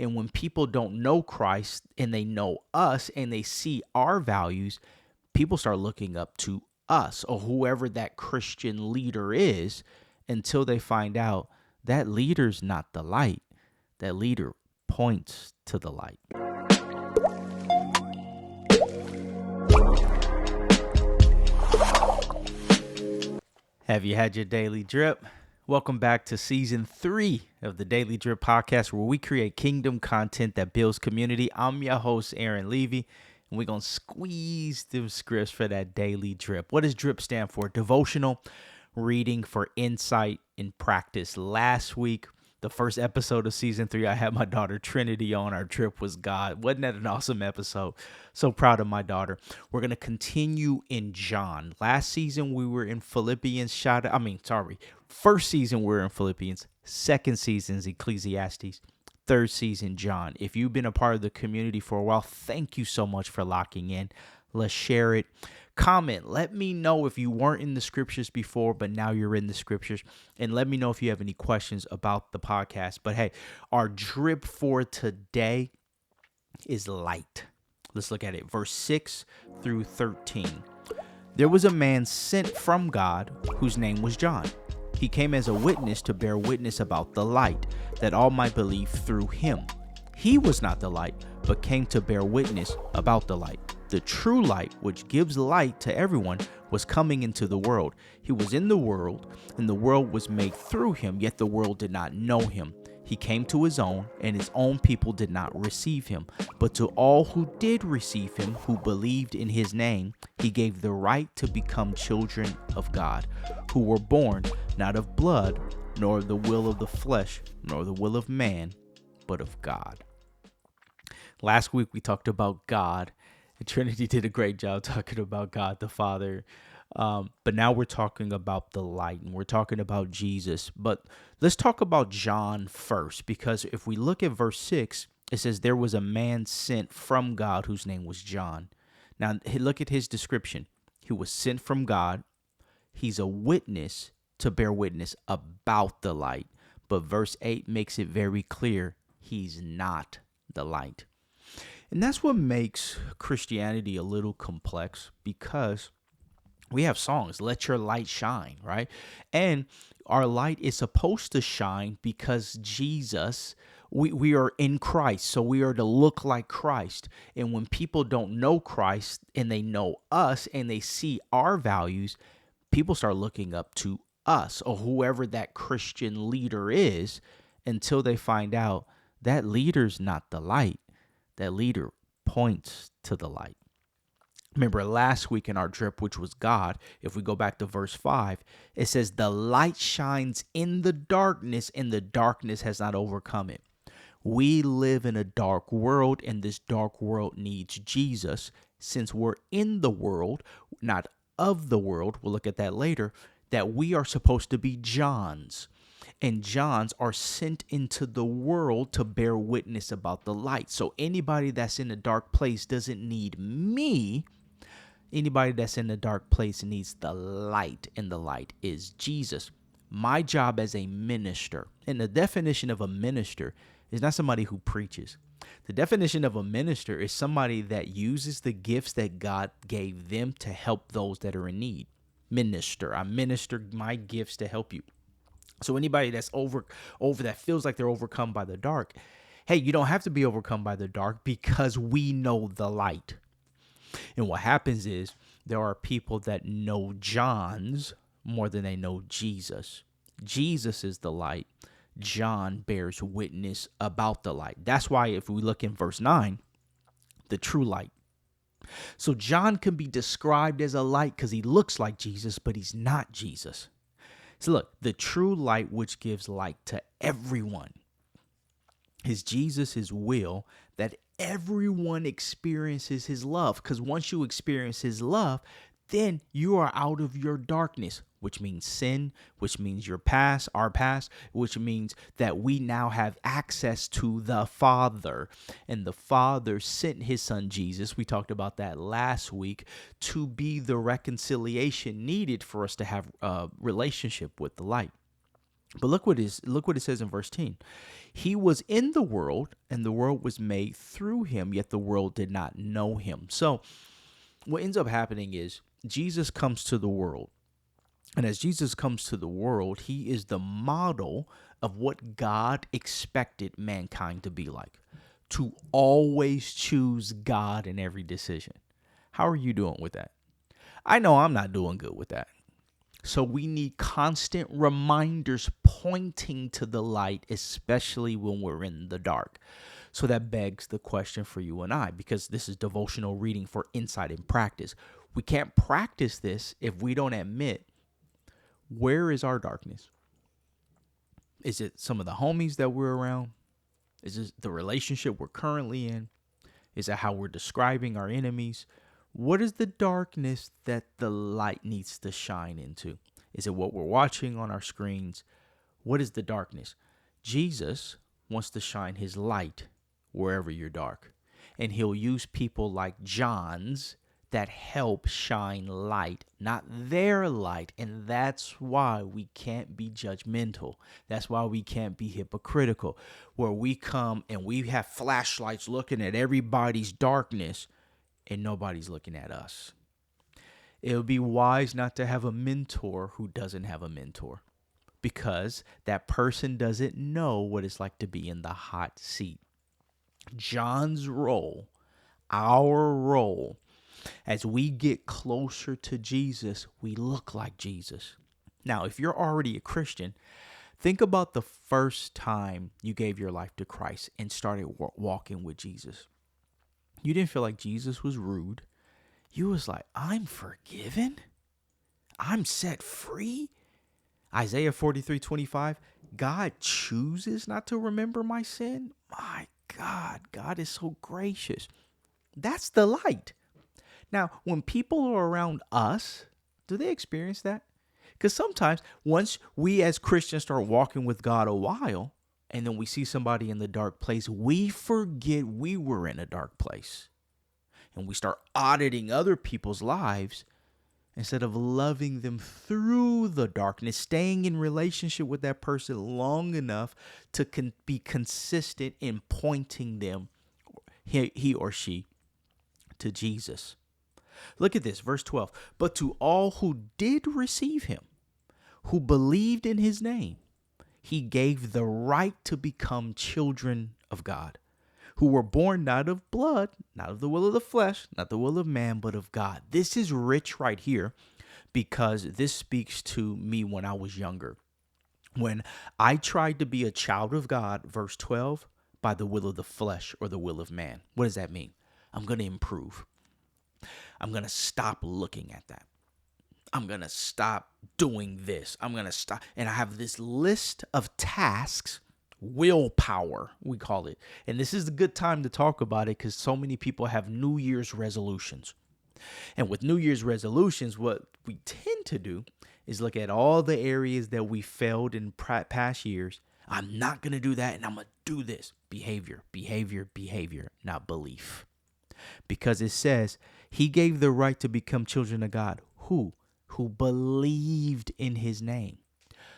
And when people don't know Christ and they know us and they see our values, people start looking up to us or whoever that Christian leader is until they find out that leader's not the light. That leader points to the light. Have you had your daily drip? Welcome back to season 3 of the Daily Drip podcast, where we create kingdom content that builds community. I'm your host, Aaron Levy, and we're going to squeeze them scripts for that daily drip. What does drip stand for? Devotional Reading for Insight and Practice. Last week, the first episode of season 3, I had my daughter Trinity on. Our drip was God. Wasn't that an awesome episode? So proud of my daughter. We're going to continue in John. Last season, we were in Philippians. First season, we were in Philippians. Second season is Ecclesiastes. Third season, John. If you've been a part of the community for a while, thank you so much for locking in. Let's share it. Comment. Let me know if you weren't in the scriptures before, but now you're in the scriptures. And let me know if you have any questions about the podcast. But hey, our drip for today is light. Let's look at it. Verse 6 through 13. There was a man sent from God whose name was John. He came as a witness to bear witness about the light, that all might believe through him. He was not the light, but came to bear witness about the light. The true light, which gives light to everyone, was coming into the world. He was in the world, and the world was made through him, yet the world did not know him. He came to his own, and his own people did not receive him. But to all who did receive him, who believed in his name, he gave the right to become children of God, who were born not of blood, nor of the will of the flesh, nor the will of man, but of God. Last week we talked about God. Trinity did a great job talking about God the Father. But now we're talking about the light, and we're talking about Jesus. But let's talk about John first, because if we look at verse 6, it says there was a man sent from God whose name was John. Now look at his description. He was sent from God. He's a witness to bear witness about the light. But verse 8 makes it very clear he's not the light. And that's what makes Christianity a little complex, because we have songs, let your light shine, right? And our light is supposed to shine because Jesus, we are in Christ, so we are to look like Christ. And when people don't know Christ and they know us and they see our values, people start looking up to us or whoever that Christian leader is until they find out that leader's not the light. That leader points to the light. Remember last week in our drip, which was God, if we go back to verse 5, it says, the light shines in the darkness, and the darkness has not overcome it. We live in a dark world, and this dark world needs Jesus. Since we're in the world, not of the world, we'll look at that later, that we are supposed to be Johns. And Johns are sent into the world to bear witness about the light. So anybody that's in a dark place doesn't need me. Anybody that's in a dark place needs the light, and the light is Jesus. My job as a minister, and the definition of a minister is not somebody who preaches. The definition of a minister is somebody that uses the gifts that God gave them to help those that are in need. Minister. I minister my gifts to help you. So anybody that's over that feels like they're overcome by the dark, hey, you don't have to be overcome by the dark because we know the light. And what happens is there are people that know John's more than they know Jesus. Jesus is the light. John bears witness about the light. That's why if we look in verse 9, the true light. So John can be described as a light because he looks like Jesus, but he's not Jesus. So look, the true light which gives light to everyone is Jesus' will that everyone experiences his love. Because once you experience his love, then you are out of your darkness, which means sin, which means your past, our past, which means that we now have access to the Father. And the Father sent his son Jesus, we talked about that last week, to be the reconciliation needed for us to have a relationship with the light. But look what it says in verse 10. He was in the world, and the world was made through him, yet the world did not know him. So what ends up happening is Jesus comes to the world. And as Jesus comes to the world, he is the model of what God expected mankind to be like, to always choose God in every decision. How are you doing with that? I know I'm not doing good with that. So we need constant reminders pointing to the light, especially when we're in the dark. So that begs the question for you and I, because this is devotional reading for insight and practice. We can't practice this if we don't admit, where is our darkness? Is it some of the homies that we're around? Is it the relationship we're currently in? Is it how we're describing our enemies? What is the darkness that the light needs to shine into? Is it what we're watching on our screens? What is the darkness? Jesus wants to shine his light wherever you're dark. And he'll use people like John's that help shine light, not their light. And that's why we can't be judgmental. That's why we can't be hypocritical, where we come and we have flashlights looking at everybody's darkness and nobody's looking at us. It would be wise not to have a mentor who doesn't have a mentor, because that person doesn't know what it's like to be in the hot seat. John's role, our role, as we get closer to Jesus, we look like Jesus. Now, if you're already a Christian, think about the first time you gave your life to Christ and started walking with Jesus. You didn't feel like Jesus was rude. You was like, I'm forgiven. I'm set free. Isaiah 43:25, God chooses not to remember my sin. My God, God is so gracious. That's the light. Now, when people are around us, do they experience that? Because sometimes once we as Christians start walking with God a while, and then we see somebody in the dark place, we forget we were in a dark place. And we start auditing other people's lives instead of loving them through the darkness, staying in relationship with that person long enough to be consistent in pointing them, he or she, to Jesus. Look at this, verse 12. But to all who did receive him, who believed in his name, he gave the right to become children of God, who were born not of blood, not of the will of the flesh, not the will of man, but of God. This is rich right here, because this speaks to me when I was younger. When I tried to be a child of God, verse 12, by the will of the flesh or the will of man. What does that mean? I'm going to improve. I'm going to stop looking at that. I'm going to stop doing this. I'm going to stop. And I have this list of tasks, willpower, we call it. And this is a good time to talk about it, because so many people have New Year's resolutions. And with New Year's resolutions, what we tend to do is look at all the areas that we failed in past years. I'm not going to do that, and I'm going to do this. Behavior, behavior, behavior, not belief. Because it says he gave the right to become children of God. Who believed in his name.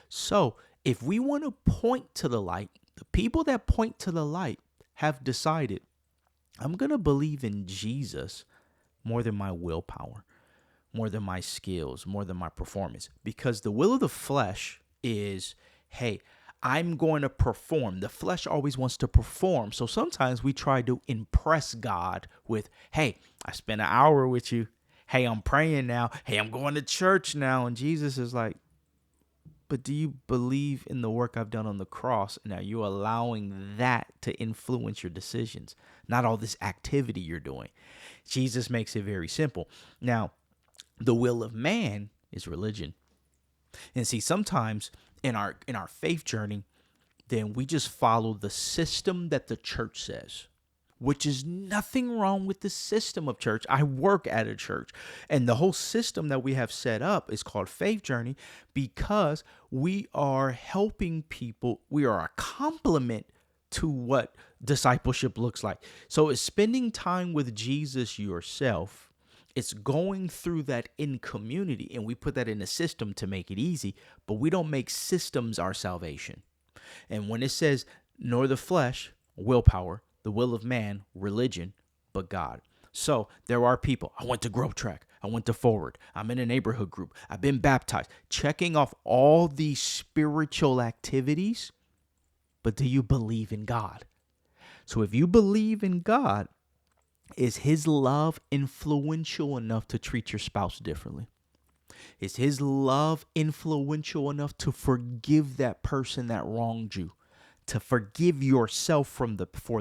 So if we want to point to the light, the people that point to the light have decided, I'm going to believe in Jesus more than my willpower, more than my skills, more than my performance. Because the will of the flesh is, hey, I'm going to perform. The flesh always wants to perform. So sometimes we try to impress God with, hey, I spent an hour with you. Hey, I'm praying now. Hey, I'm going to church now. And Jesus is like, but do you believe in the work I've done on the cross? And are you allowing that to influence your decisions? Not all this activity you're doing. Jesus makes it very simple. Now, the will of man is religion. And see, sometimes in our faith journey, then we just follow the system that the church says, which is nothing wrong with the system of church. I work at a church, and the whole system that we have set up is called Faith Journey, because we are helping people. We are a complement to what discipleship looks like. So it's spending time with Jesus yourself It's going through that in community, and we put that in a system to make it easy, but we don't make systems our salvation. And when it says, nor the flesh, willpower, the will of man, religion, but God. So there are people, I went to Growth Track, I went to Forward, I'm in a neighborhood group, I've been baptized, checking off all these spiritual activities, but do you believe in God? So if you believe in God, is his love influential enough to treat your spouse differently? Is his love influential enough to forgive that person that wronged you? To forgive yourself for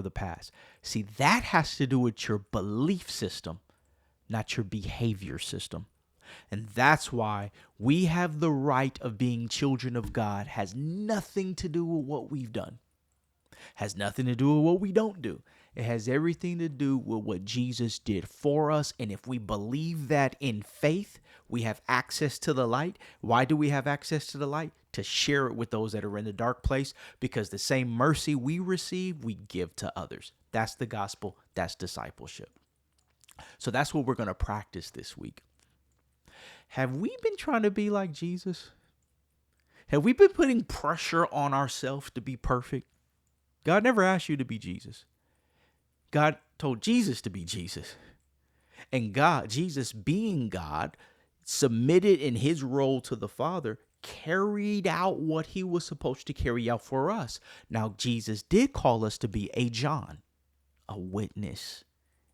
the past? See, that has to do with your belief system, not your behavior system. And that's why we have the right of being children of God. Has nothing to do with what we've done. Has nothing to do with what we don't do. It has everything to do with what Jesus did for us. And if we believe that in faith, we have access to the light. Why do we have access to the light? To share it with those that are in the dark place, because the same mercy we receive, we give to others. That's the gospel. That's discipleship. So that's what we're going to practice this week. Have we been trying to be like Jesus? Have we been putting pressure on ourselves to be perfect? God never asked you to be Jesus. God told Jesus to be Jesus. And God, Jesus being God, submitted in his role to the Father, carried out what he was supposed to carry out for us. Now, Jesus did call us to be a John, a witness,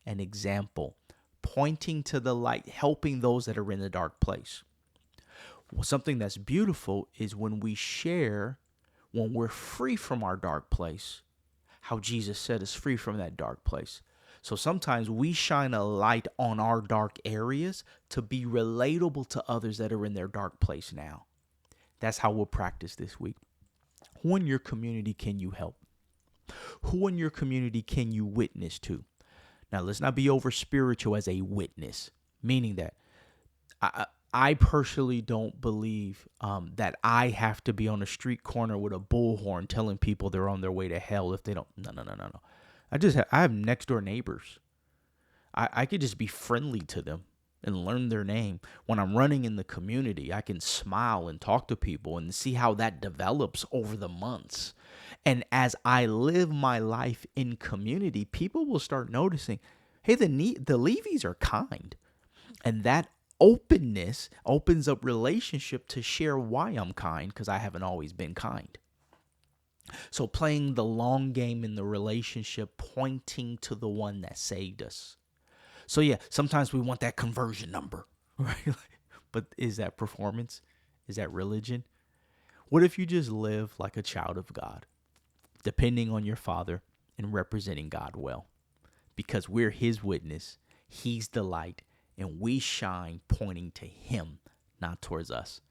an example, pointing to the light, helping those that are in the dark place. Well, something that's beautiful is when we share, when we're free from our dark place, how Jesus set us free from that dark place. So sometimes we shine a light on our dark areas to be relatable to others that are in their dark place now. That's how we'll practice this week. Who in your community can you help? Who in your community can you witness to? Now, let's not be over spiritual as a witness, meaning that I personally don't believe that I have to be on a street corner with a bullhorn telling people they're on their way to hell if they don't. No. I have next door neighbors. I could just be friendly to them and learn their name. When I'm running in the community, I can smile and talk to people and see how that develops over the months. And as I live my life in community, people will start noticing, hey, the Levies are kind. And that openness opens up relationship to share why I'm kind, because I haven't always been kind. So playing the long game in the relationship, pointing to the one that saved us. So yeah, sometimes we want that conversion number, right? But is that performance? Is that religion? What if you just live like a child of God, depending on your Father and representing God well? Because we're his witness, he's the light, and we shine pointing to him, not towards us.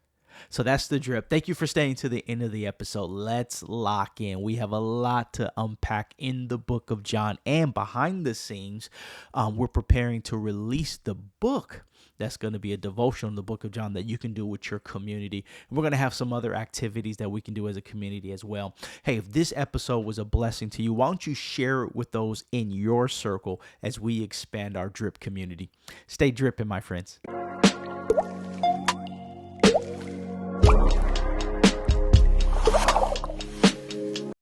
So that's the drip. Thank you for staying to the end of the episode. Let's lock in. We have a lot to unpack in the book of John, and behind the scenes, we're preparing to release the book. That's going to be a devotional in the book of John that you can do with your community. And we're going to have some other activities that we can do as a community as well. Hey, if this episode was a blessing to you, why don't you share it with those in your circle as we expand our drip community? Stay dripping, my friends.